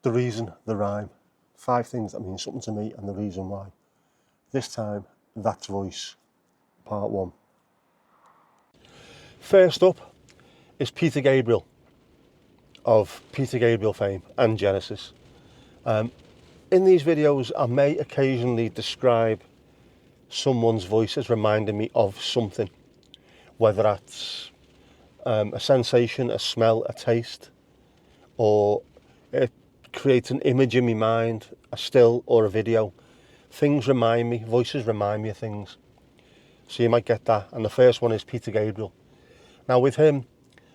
The reason, the rhyme. 5 things that mean something to me and the reason why. This time, That's Voice, part 1. First up is Peter Gabriel, of Peter Gabriel fame and Genesis. In these videos, I may occasionally describe someone's voice as reminding me of something, whether that's a sensation, a smell, a taste, or it creates an image in my mind, a still or a video. Things remind me, voices remind me of things. So you might get that. And the first one is Peter Gabriel. Now with him,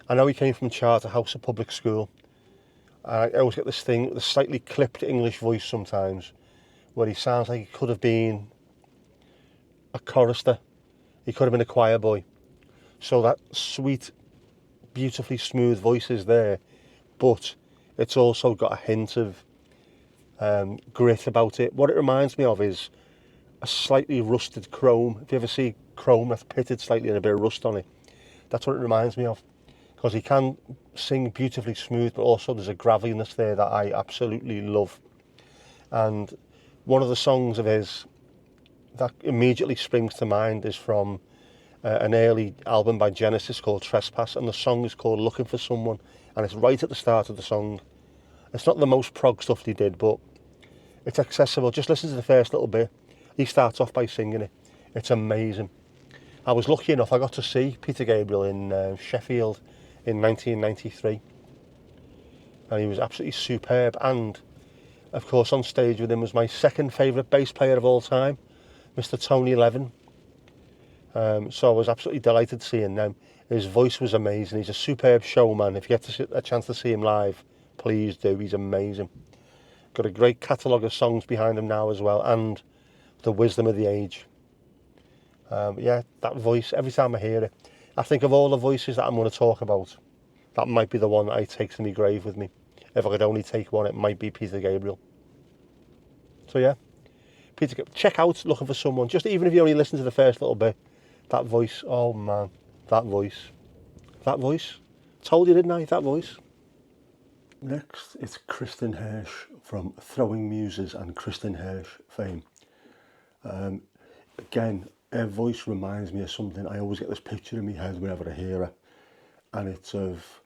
I know he came from Charterhouse, a public school. I always get this thing, the slightly clipped English voice sometimes, where he sounds like he could have been a chorister. He could have been a choir boy. So that sweet, beautifully smooth voice is there, but it's also got a hint of grit about it. What it reminds me of is a slightly rusted chrome. If you ever see chrome that's pitted slightly and a bit of rust on it, that's what it reminds me of. Because he can sing beautifully smooth, but also there's a graveliness there that I absolutely love. And one of the songs of his that immediately springs to mind is from an early album by Genesis called Trespass, and the song is called Looking for Someone, and it's right at the start of the song. It's not the most prog stuff he did, but it's accessible. Just listen to the first little bit. He starts off by singing it. It's amazing. I was lucky enough, I got to see Peter Gabriel in Sheffield in 1993. And he was absolutely superb. And, of course, on stage with him was my second favourite bass player of all time, Mr. Tony Levin. So I was absolutely delighted to see him. His voice was amazing. He's a superb showman. If you get a chance to see him live, please do. He's amazing. Got a great catalogue of songs behind him now as well, and the wisdom of the age. Yeah, that voice, every time I hear it, I think of all the voices that I'm going to talk about, that might be the one that I take to my grave with me. If I could only take one, it might be Peter Gabriel. So yeah, check out Looking for Someone. Just even if you only listen to the first little bit, that voice, oh man, that voice. That voice. Told you, didn't I? That voice. Next, it's Kristin Hersh from Throwing Muses and Kristin Hersh fame. Again, her voice reminds me of something. I always get this picture in my head whenever I hear her, and it's of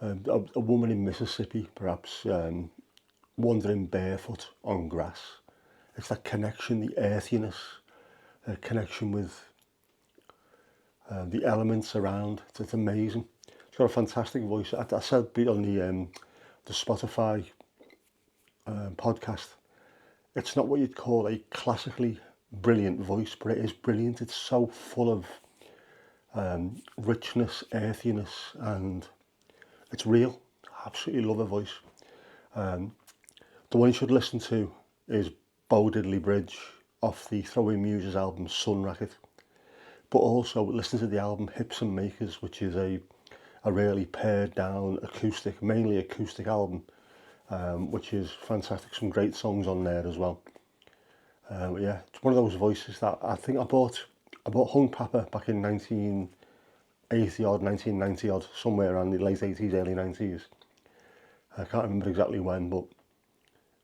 a woman in Mississippi, perhaps wandering barefoot on grass. It's that connection, the earthiness, connection with the elements around. It's amazing. She's got a fantastic voice. I said on the Spotify podcast, it's not what you'd call a classically brilliant voice, but it is brilliant. It's so full of richness, earthiness, and it's real. I absolutely love her voice. The one you should listen to is Diddley Bridge off the Throwing Muses album Sun Racket, but also listen to the album Hips and Makers, which is a really pared down acoustic, mainly acoustic album, which is fantastic. Some great songs on there as well. Yeah, it's one of those voices that I think I bought Hung Papa back in 1980 odd, 1990 odd, somewhere around the late 80s, early 90s. I can't remember exactly when, but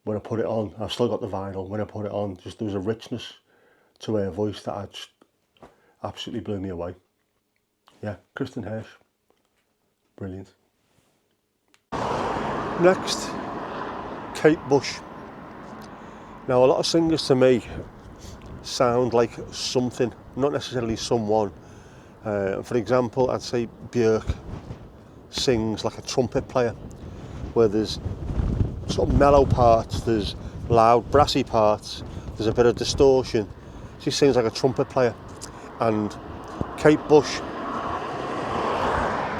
when I put it on, I've still got the vinyl. When I put it on, just there was a richness to her voice that just absolutely blew me away. Yeah, Kristin Hersh, brilliant. Next, Kate Bush. Now, a lot of singers to me sound like something, not necessarily someone. For example, I'd say Björk sings like a trumpet player, where there's sort of mellow parts, there's loud brassy parts, there's a bit of distortion. She sings like a trumpet player. And Kate Bush,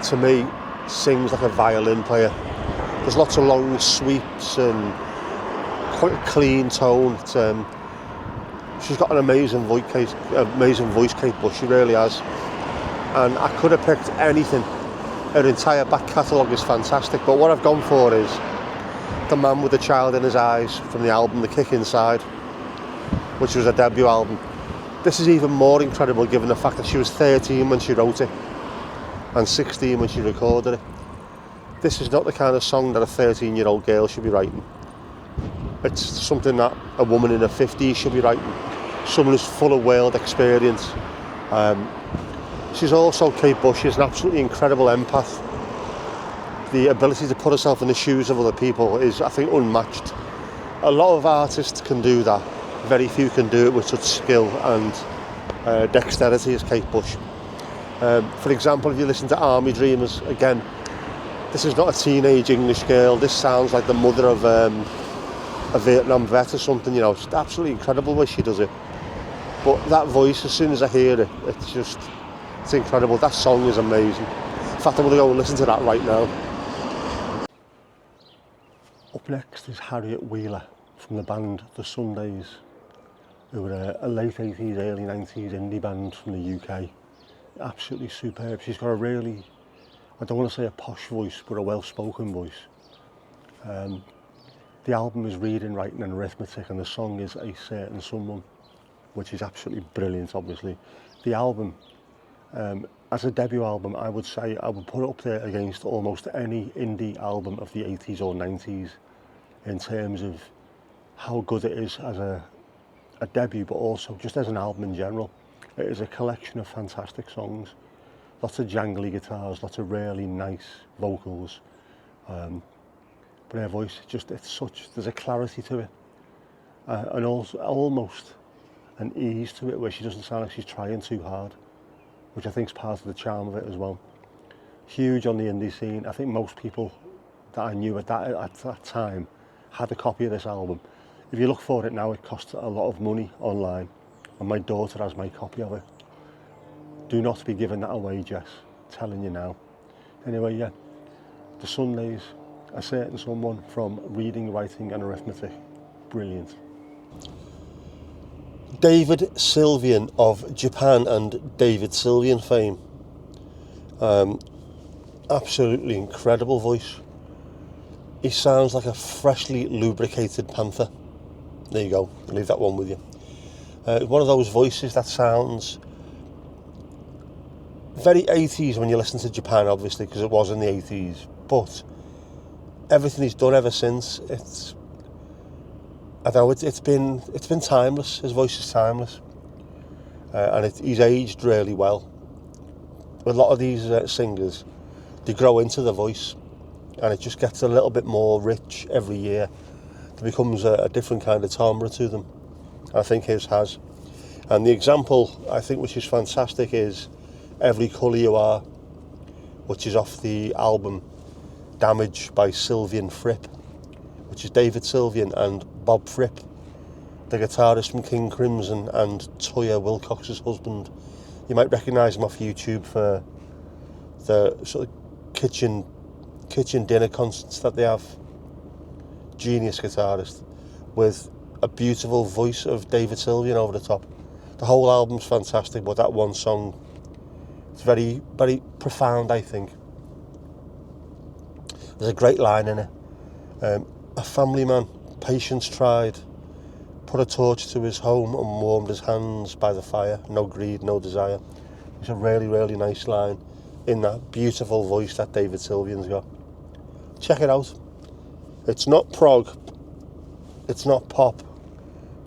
to me, sings like a violin player. There's lots of long sweeps and quite a clean tone. She's got an amazing voice, Kate Bush. She really has. And I could have picked anything. Her entire back catalogue is fantastic. But what I've gone for is The Man with the Child in His Eyes from the album The Kick Inside, which was a debut album. This is even more incredible given the fact that she was 13 when she wrote it and 16 when she recorded it. This is not the kind of song that a 13-year-old girl should be writing. It's something that a woman in her 50s should be writing. Someone who's full of world experience. She's also, Kate Bush, is an absolutely incredible empath. The ability to put herself in the shoes of other people is, I think, unmatched. A lot of artists can do that. Very few can do it with such skill and dexterity as Kate Bush. For example, if you listen to Army Dreamers, again, this is not a teenage English girl. This sounds like the mother of a Vietnam vet or something, you know. It's absolutely incredible the way she does it. But that voice, as soon as I hear it, it's incredible. That song is amazing. In fact, I'm going to go and listen to that right now. Up next is Harriet Wheeler from the band The Sundays, who were a late 80s, early 90s indie band from the UK. Absolutely superb. She's got a really, I don't want to say a posh voice, but a well-spoken voice. The album is Reading, Writing and Arithmetic, and the song is A Certain Someone, which is absolutely brilliant, obviously. The album, as a debut album, I would say I would put it up there against almost any indie album of the 80s or 90s in terms of how good it is as a debut, but also just as an album in general. It is a collection of fantastic songs, lots of jangly guitars, lots of really nice vocals. But her voice, there's a clarity to it, and also almost an ease to it where she doesn't sound like she's trying too hard, which I think is part of the charm of it as well. Huge on the indie scene. I think most people that I knew at that time had a copy of this album. If you look for it now, it costs a lot of money online, and my daughter has my copy of it. Do not be giving that away, Jess. I'm telling you now. Anyway, yeah, The Sundays, A Certain Someone from Reading, Writing and Arithmetic. Brilliant. David Sylvian of Japan and David Sylvian fame. Absolutely incredible voice. He sounds like a freshly lubricated panther. There you go, I'll leave that one with you. One of those voices that sounds very 80s when you listen to Japan, obviously, because it was in the 80s, but everything he's done ever since, it's been timeless. His voice is timeless, and he's aged really well. A lot of these singers, they grow into the voice, and it just gets a little bit more rich every year. There becomes a different kind of timbre to them. I think his has. And the example, I think, which is fantastic, is Every Colour You Are, which is off the album Damage by Sylvian Fripp, which is David Sylvian and Bob Fripp, the guitarist from King Crimson and Toyah Wilcox's husband. You might recognise him off YouTube for the sort of kitchen dinner concerts that they have. Genius guitarist with a beautiful voice of David Sylvian over the top. The whole album's fantastic, but that one song, it's very, very profound, I think. There's a great line in it. A family man, patience tried, put a torch to his home and warmed his hands by the fire. No greed, no desire. It's a really, really nice line in that beautiful voice that David Sylvian's got. Check it out. It's not prog, it's not pop.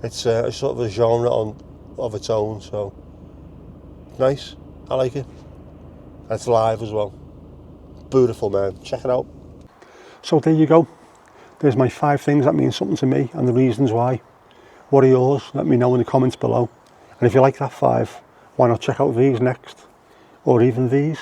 It's a sort of a genre of its own, so nice. I like it. And it's live as well. Beautiful, man. Check it out. So there you go. There's my 5 things that mean something to me and the reasons why. What are yours? Let me know in the comments below. And if you like that 5, why not check out these next? Or even these?